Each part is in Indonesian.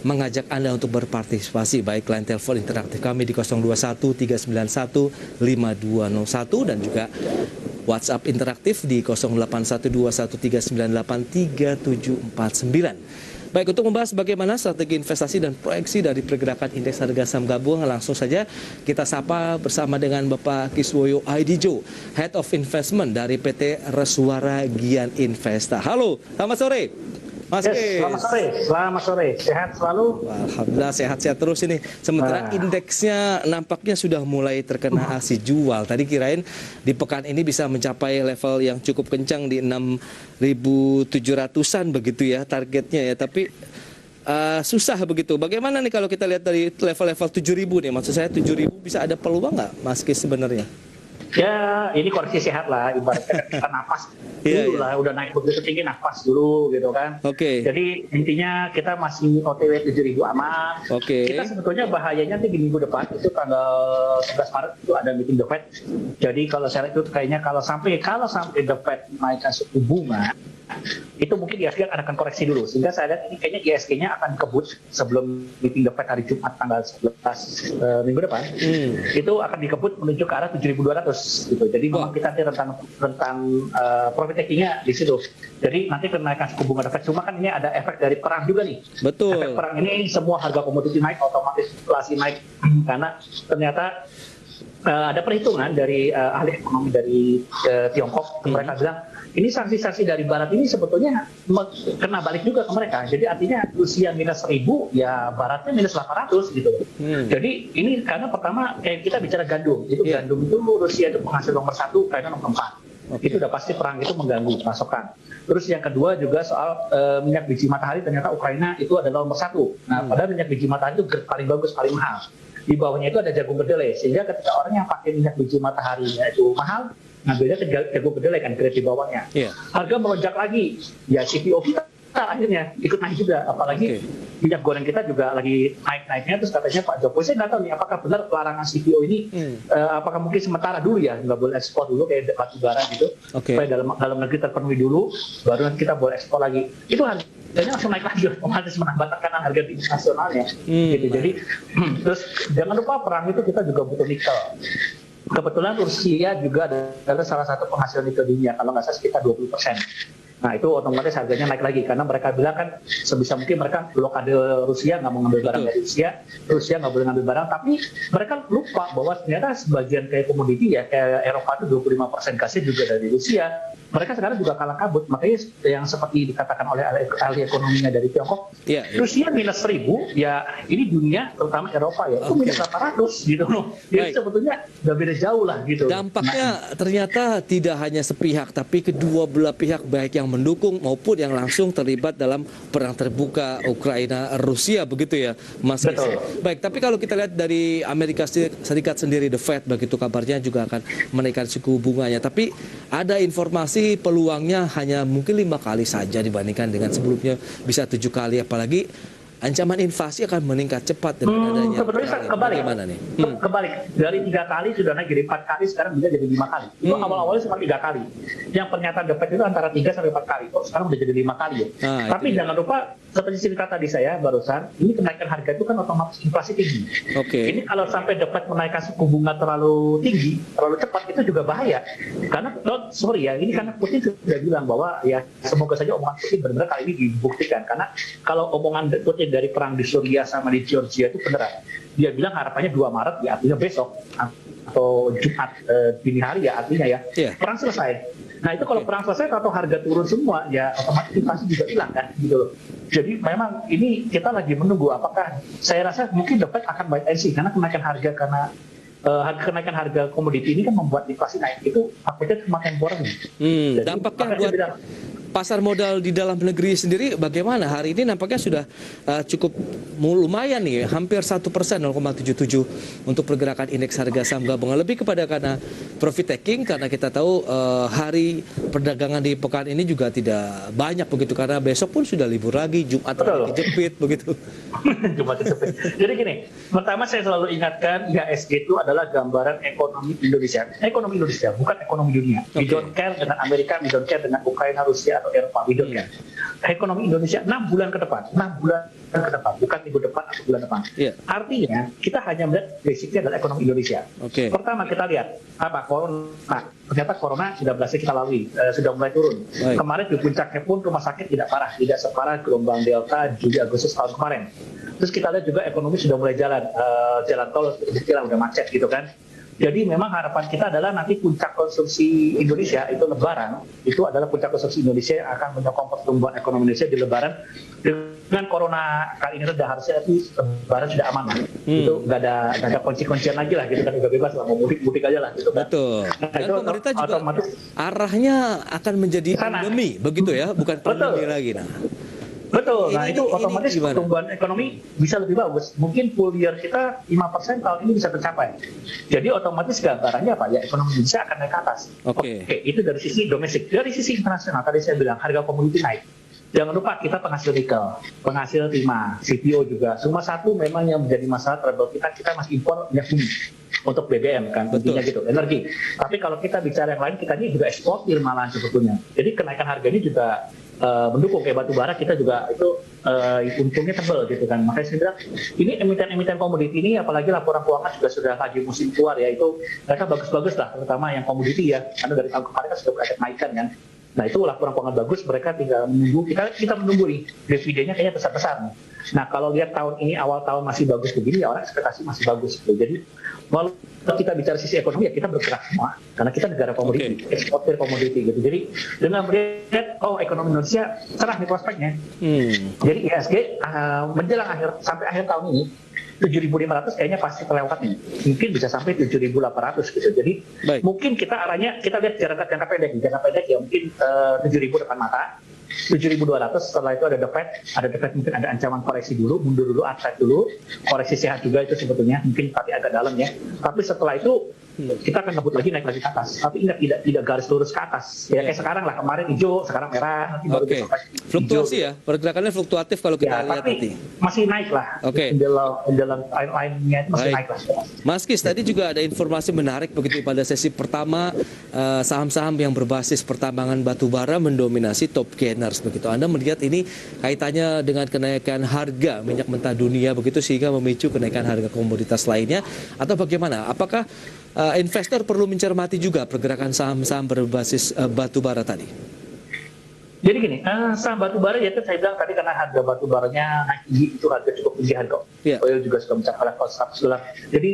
mengajak Anda untuk berpartisipasi, baik line telepon interaktif kami di 021 391 5201 dan juga WhatsApp interaktif di 081213983749. Baik, untuk membahas bagaimana strategi investasi dan proyeksi dari pergerakan indeks harga saham gabungan, langsung saja kita sapa bersama dengan Bapak Kiswoyo Aidijo, Head of Investment dari PT Reswara Gian Investa. Halo, selamat sore. Mas Kis. Selamat sore. Sehat selalu? Alhamdulillah sehat-sehat terus ini. Sementara indeksnya nampaknya sudah mulai terkena aksi jual. Tadi kirain di pekan ini bisa mencapai level yang cukup kencang di 6.700-an begitu ya targetnya ya. Tapi susah begitu. Bagaimana nih kalau kita lihat dari level-level 7.000 nih? Maksud saya 7.000 bisa ada peluang nggak Mas Kis sebenarnya? Ya, ini koreksi sehat lah, ibaratnya kita napas dulu lah, udah naik begitu tinggi, napas dulu gitu kan. Jadi intinya kita masih OTW 7.000 aman. Kita sebetulnya bahayanya nanti di minggu depan, itu tanggal 11 Maret itu ada meeting The Fed. Jadi kalau saya lihat itu kayaknya kalau sampai The Fed naikkan suku bunga, itu mungkin ISG akan koreksi dulu, sehingga saya lihat ini kayaknya ISG-nya akan kebut sebelum meeting The Fed hari Jumat tanggal 11 minggu depan, itu akan dikebut menuju ke arah 7.200 gitu. Jadi memang kita nanti rentang profit taking-nya di situ. Jadi nanti kenaikan suku bunga The Fed, cuma kan ini ada efek dari perang juga nih. Efek perang ini semua harga komoditi naik, otomatis inflasi naik karena ternyata ada perhitungan dari ahli ekonomi dari Tiongkok, mereka bilang ini sanksi-sanksi dari Barat ini sebetulnya kena balik juga ke mereka. Jadi artinya Rusia minus 1.000, ya Baratnya minus 800 gitu. Jadi ini karena pertama kayak kita bicara gandum, itu gandum itu Rusia itu penghasil nomor 1, Ukraina nomor 4. Itu udah pasti perang itu mengganggu pasokan. Terus yang kedua juga soal minyak biji matahari, ternyata Ukraina itu adalah nomor 1. Nah, padahal minyak biji matahari itu paling bagus, paling mahal. Di bawahnya itu ada jagung kedelai, sehingga ketika orang yang pakai minyak biji mataharinya itu mahal, ngambilnya ke jagung kedelai kan, grade di bawahnya. Harga melonjak lagi, ya CPO kita akhirnya ikut naik juga, apalagi minyak goreng kita juga lagi naik-naiknya. Terus katanya Pak Jokowi, saya nggak tahu nih apakah benar pelarangan CPO ini apakah mungkin sementara dulu ya, nggak boleh ekspor dulu kayak batu bara gitu, supaya dalam negeri terpenuhi dulu, baru nanti kita boleh ekspor lagi. Itu harganya langsung naik lagi, otomatis menambah tekanan harga di internasionalnya. Gitu. Jadi terus jangan lupa perang itu kita juga butuh nikel. Kebetulan Rusia juga adalah salah satu penghasil nikel dunia, kalau nggak salah sekitar 20%. Nah itu otomatis harganya naik lagi, karena mereka bilang kan sebisa mungkin mereka blokade Rusia, nggak mau ngambil barang dari Rusia nggak boleh ngambil barang, tapi mereka lupa bahwa ternyata sebagian kayak komoditi ya, kayak Eropa itu 25% gasnya juga dari Rusia. Mereka sekarang juga kalah kabut, makanya yang seperti dikatakan oleh ahli ekonominya dari Tiongkok, Rusia minus 1.000, ya ini dunia, terutama Eropa ya, itu minus 800 gitu loh. Jadi sebetulnya udah beda jauh lah gitu. Dampaknya ternyata tidak hanya sepihak, tapi kedua belah pihak, baik yang mendukung maupun yang langsung terlibat dalam perang terbuka Ukraina-Rusia, begitu ya Mas. Baik, tapi kalau kita lihat dari Amerika Serikat sendiri, The Fed, begitu kabarnya juga akan menaikkan suku bunganya. Tapi ada informasi peluangnya hanya mungkin 5 kali saja dibandingkan dengan sebelumnya bisa 7 kali, apalagi ancaman inflasi akan meningkat cepat dengan adanya. Sebetulnya kebalik dari 3 kali sudah naik jadi 4 kali, sekarang bisa jadi 5 kali. Itu awal-awalnya cuma 3 kali. Yang pernyataan The Fed itu antara 3 sampai 4 kali. Kok sekarang udah jadi 5 kali ya. Tapi jangan lupa seperti cerita tadi saya barusan, ini kenaikan harga itu kan otomatis inflasi tinggi. Ini kalau sampai The Fed menaikkan suku bunga terlalu tinggi, terlalu cepat, itu juga bahaya. Karena ini karena Putin sudah bilang bahwa ya semoga saja omongan Putin benar-benar kali ini dibuktikan. Karena kalau omongan Putin dari perang di Suriah sama di Georgia itu beneran. Dia bilang harapannya 2 Maret, ya artinya besok atau Jumat dini hari ya artinya ya, perang selesai. Nah itu kalau perang selesai atau harga turun semua, ya otomatis inflasi juga hilang kan gitu loh. Jadi memang ini kita lagi menunggu apakah, saya rasa mungkin The Fed akan wait and see, karena kenaikan harga komoditi ini kan membuat inflasi naik, itu takutnya semakin boring. Dampaknya buat pasar modal di dalam negeri sendiri bagaimana? Hari ini nampaknya sudah cukup lumayan nih, hampir 1%, 0,77 untuk pergerakan indeks harga saham gabungan. Lebih kepada karena profit taking, karena kita tahu hari perdagangan di pekan ini juga tidak banyak begitu, karena besok pun sudah libur lagi, Jumat kejepit begitu. Jumat kejepit. Jadi gini, pertama saya selalu ingatkan IHSG itu adalah gambaran ekonomi Indonesia. Ekonomi Indonesia, bukan ekonomi dunia. We don't care dengan Amerika, we don't care dengan Ukraina, Rusia, atau Eropa, we don't care. Ekonomi Indonesia 6 bulan ke depan, bukan minggu depan atau bulan depan. Artinya kita hanya melihat basicnya adalah ekonomi Indonesia. Pertama kita lihat apa corona. Ternyata corona sudah berhasil kita lalui, sudah mulai turun. Kemarin di puncaknya pun rumah sakit tidak parah, tidak separah gelombang Delta Juli Agustus tahun kemarin. Terus kita lihat juga ekonomi sudah mulai jalan tol istilah udah macet gitu kan. Jadi memang harapan kita adalah nanti puncak konsumsi Indonesia itu Lebaran, itu adalah puncak konsumsi Indonesia yang akan menyokong pertumbuhan ekonomi Indonesia di Lebaran. Dengan corona kali ini reda, harusnya itu Lebaran sudah aman lah. Itu nggak ada kunci-kuncian lagi lah, gitu kan, udah bebas lah, mau mudik aja lah. Gitu kan. Betul. Nah, dan pemerintah juga arahnya akan menjadi pandemi, begitu ya, bukan pandemi lagi. Betul, nah itu otomatis pertumbuhan ekonomi bisa lebih bagus. Mungkin full year kita 5% tahun ini bisa tercapai. Jadi otomatis gambarannya apa ya, ekonomi Indonesia akan naik ke atas. Oke, itu dari sisi domestik. Dari sisi internasional, tadi saya bilang harga komoditi naik. Jangan lupa kita penghasil nikel, penghasil timah, CPO juga. Semua satu memang yang menjadi masalah trouble kita masih impor minyak bumi untuk BBM kan, intinya gitu, energi. Tapi kalau kita bicara yang lain, kita ini juga eksportir malahan sebetulnya. Jadi kenaikan harga ini juga mendukung, kayak batu bara kita juga itu untungnya tebal gitu kan. Makanya saya bilang ini emiten komoditi ini, apalagi laporan keuangan juga sudah lagi musim keluar ya, itu mereka bagus-bagus lah, terutama yang komoditi ya, karena dari tahun kemarin kan sudah ada kenaikan kan. Nah itu laporan keuangan bagus, mereka tinggal menunggu, kita menunggu nih, dividennya kayaknya besar-besar nih. Nah kalau lihat tahun ini awal tahun masih bagus begini, ya orang ekspektasi masih bagus gitu. Jadi kalau kita bicara sisi ekonomi ya kita bergerak semua, karena kita negara komoditi, eksportir komoditi gitu. Jadi dengan melihat ekonomi Indonesia cerah nih prospeknya. Jadi IHSG menjelang sampai akhir tahun ini 7.500 kayaknya pasti terlewatnya. Mungkin bisa sampai 7.800 gitu. Jadi mungkin kita arahnya, kita lihat jangka pendek ya mungkin 7.000 depan mata. 7.200, setelah itu ada The Fed mungkin ada ancaman koreksi dulu, mundur dulu, upside dulu, koreksi sehat juga itu sebetulnya, mungkin tapi agak dalam ya. Tapi setelah itu kita akan ngebut lagi, naik lagi ke atas. Tapi ingat tidak garis lurus ke atas. Ya kayak sekarang lah, kemarin hijau, sekarang merah, nanti baru besok lagi fluktuasi hijau, ya, pergerakannya fluktuatif kalau kita lihat nanti. Masih naik lah. Dalam line-nya masih naik lah. Mas Kis, tadi juga ada informasi menarik begitu pada sesi pertama, saham-saham yang berbasis pertambangan batu bara mendominasi top gainers begitu. Anda melihat ini kaitannya dengan kenaikan harga minyak mentah dunia begitu sehingga memicu kenaikan harga komoditas lainnya, atau bagaimana? Apakah investor perlu mencermati juga pergerakan saham-saham berbasis batu bara tadi? Jadi gini, saham batu bara ya kan saya bilang tadi, karena harga batu baranya naik tinggi, itu harga cukup tinggi, harga oil juga sudah mencapai level $100. Jadi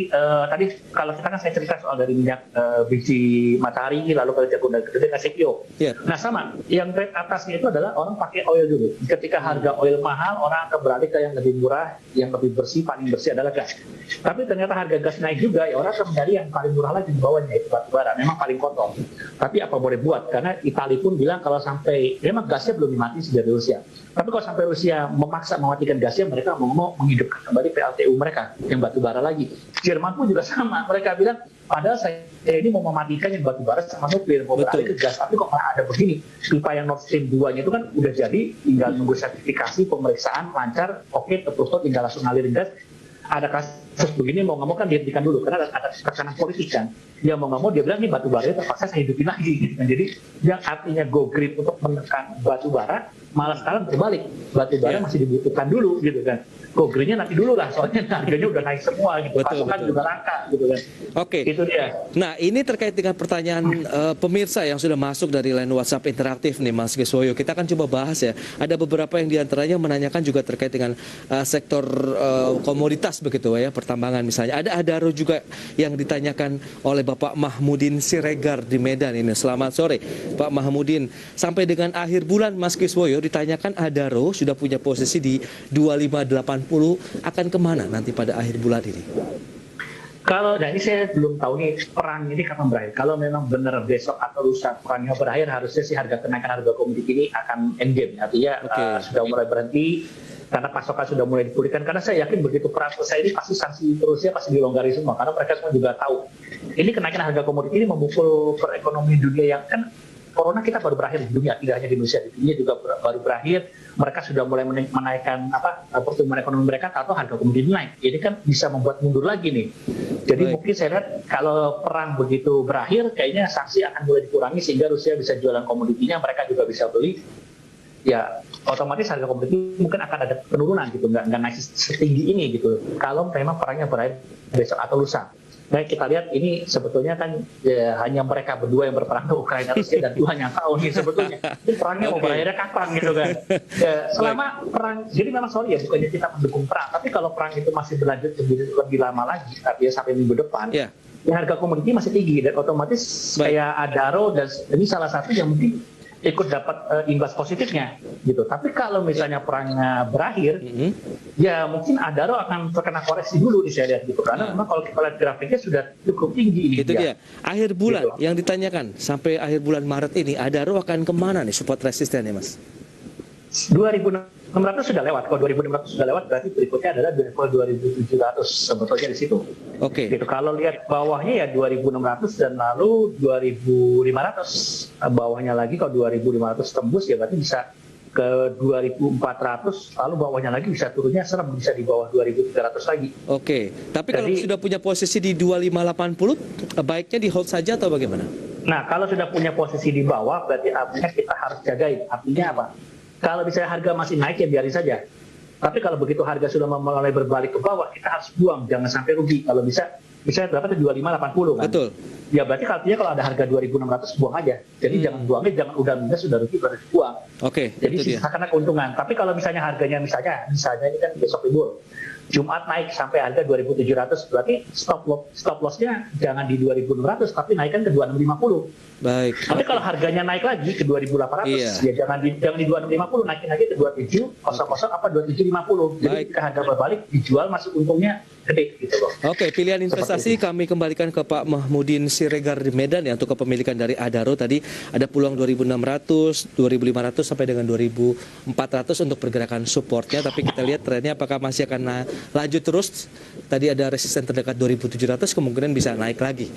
tadi kalau kita kan saya cerita soal dari minyak biji matahari, lalu kalau jagung dan kedelai ke CPO. Nah sama, yang rate atasnya itu adalah orang pakai oil dulu. Ketika harga oil mahal, orang akan beralih ke yang lebih murah, yang lebih bersih, paling bersih adalah gas. Tapi ternyata harga gas naik juga, ya orang akan mencari yang paling murah lagi di bawahnya, itu batu bara. Memang paling kotor. Tapi apa boleh buat? Karena Italia pun bilang kalau sampai gasnya belum dimati dari Rusia. Tapi kalau sampai Rusia memaksa mematikan gasnya, mereka mau menghidupkan kembali PLTU mereka yang batu bara lagi. Jerman pun juga sama. Mereka bilang, padahal saya ini mau mematikan yang batu bara sama nuklir, mau beralih ke gas. Tapi kok malah ada begini. Pipa yang Nord Stream 2-nya itu kan udah jadi, tinggal nunggu sertifikasi, pemeriksaan, lancar, oke, terus tinggal langsung ngalirin gas. Ada kasus begini mau nggak mau kan dihentikan dulu karena ada tekanan politik kan. Dia mau nggak mau dia bilang ini batu bara terpaksa saya hidupin lagi. Gitu. Jadi yang artinya go green untuk menekan batu bara, malah sekarang berbalik, batu bara masih dibutuhkan dulu gitu kan. Go greennya nanti dulu lah, soalnya harganya udah naik semua gitu. Pasokan juga langka gitu kan. Itu dia. Nah ini terkait dengan pertanyaan pemirsa yang sudah masuk dari line WhatsApp interaktif nih Mas Geswoyo. Kita akan coba bahas ya. Ada beberapa yang diantaranya menanyakan juga terkait dengan sektor komoditas begitu ya, pertambangan misalnya. Ada Adaro juga yang ditanyakan oleh Bapak Mahmudin Siregar di Medan ini. Selamat sore Pak Mahmudin. Sampai dengan akhir bulan Mas Geswoyo ditanyakan Adaro sudah punya posisi di 2580, akan kemana nanti pada akhir bulan ini? Kalau ini saya belum tahu nih perang ini kapan berakhir. Kalau memang benar besok atau lusa perangnya berakhir, harusnya sih kenaikan harga komoditi ini akan endgame. Artinya sudah mulai berhenti karena pasokan sudah mulai dipulihkan. Karena saya yakin begitu perang selesai ini pasti sanksi Rusia pasti dilonggari semua. Karena mereka semua juga tahu ini kenaikan harga komoditi ini memukul perekonomian dunia yang kan corona kita baru berakhir di dunia, tidak hanya di Indonesia, di dunia juga baru berakhir. Mereka sudah mulai menaikkan pertumbuhan ekonomi mereka atau harga komoditi naik. Ini kan bisa membuat mundur lagi nih. Jadi mungkin saya lihat kalau perang begitu berakhir, kayaknya sanksi akan mulai dikurangi sehingga Rusia bisa jualan komoditinya, mereka juga bisa beli. Ya otomatis harga komoditi mungkin akan ada penurunan gitu, nggak naik setinggi ini gitu. Kalau memang perangnya berakhir besok atau lusa. Nah kita lihat ini sebetulnya kan ya, hanya mereka berdua yang berperang ke Ukraina Rusia dan Tuhan yang tahu nih sebetulnya ini perangnya mau berakhirnya kapan gitu kan. Ya, selama perang, jadi memang sorry ya bukannya kita mendukung perang, tapi kalau perang itu masih berlanjut lebih lama lagi, artinya sampai minggu depan, ya harga komoditi masih tinggi dan otomatis kayak Adaro dan ini salah satu yang mungkin ikut dapat imbas positifnya gitu. Tapi kalau misalnya perangnya berakhir, ya mungkin Adaro akan terkena koreksi dulu nih saya lihat gitu. Karena memang kalau kita lihat grafiknya sudah cukup tinggi ini. Itu dia. Akhir bulan gitu. Yang ditanyakan sampai akhir bulan Maret ini Adaro akan kemana nih support resistennya Mas? 2.600 sudah lewat. Kalau 2.600 sudah lewat, berarti berikutnya adalah level 2.700 sebetulnya di situ. Oke. Gitu. Kalau lihat bawahnya ya 2.600 dan lalu 2.500. Bawahnya lagi kalau 2.500 tembus ya berarti bisa ke 2.400. Lalu bawahnya lagi bisa turunnya serem, bisa di bawah 2.300 lagi. Oke. Tapi kalau sudah punya posisi di 2.580, baiknya di hold saja atau bagaimana? Nah, kalau sudah punya posisi di bawah, berarti artinya kita harus jagain. Artinya apa? Kalau misalnya harga masih naik ya biarin saja. Tapi kalau begitu harga sudah mulai berbalik ke bawah, kita harus buang, jangan sampai rugi. Kalau bisa berapa tuh 2580 kan? Betul. Ya berarti artinya kalau ada harga 2.600 buang aja. Jadi jangan buangnya, jangan udah minus sudah rugi berarti buang. Oke. Jadi sisa-karena keuntungan. Tapi kalau misalnya harganya misalnya ini kan besok libur. Jumat naik sampai harga 2.700, berarti stop loss-nya jangan di 2.600 tapi naikkan ke 2.650. Baik. Tapi kalau harganya naik lagi ke 2.800, ya jangan di 2.650, naikin lagi ke 2.700 apa 2.750. Jadi ketika harga berbalik dijual masih untungnya gede gitu loh. Oke, pilihan investasi kami kembalikan ke Pak Mahmudin Siregar di Medan ya untuk kepemilikan dari Adaro tadi ada peluang 2.600, 2.500 sampai dengan 2.400 untuk pergerakan supportnya. Tapi kita lihat trennya apakah masih akan lanjut terus. Tadi ada resisten terdekat 2.700, kemungkinan bisa naik lagi.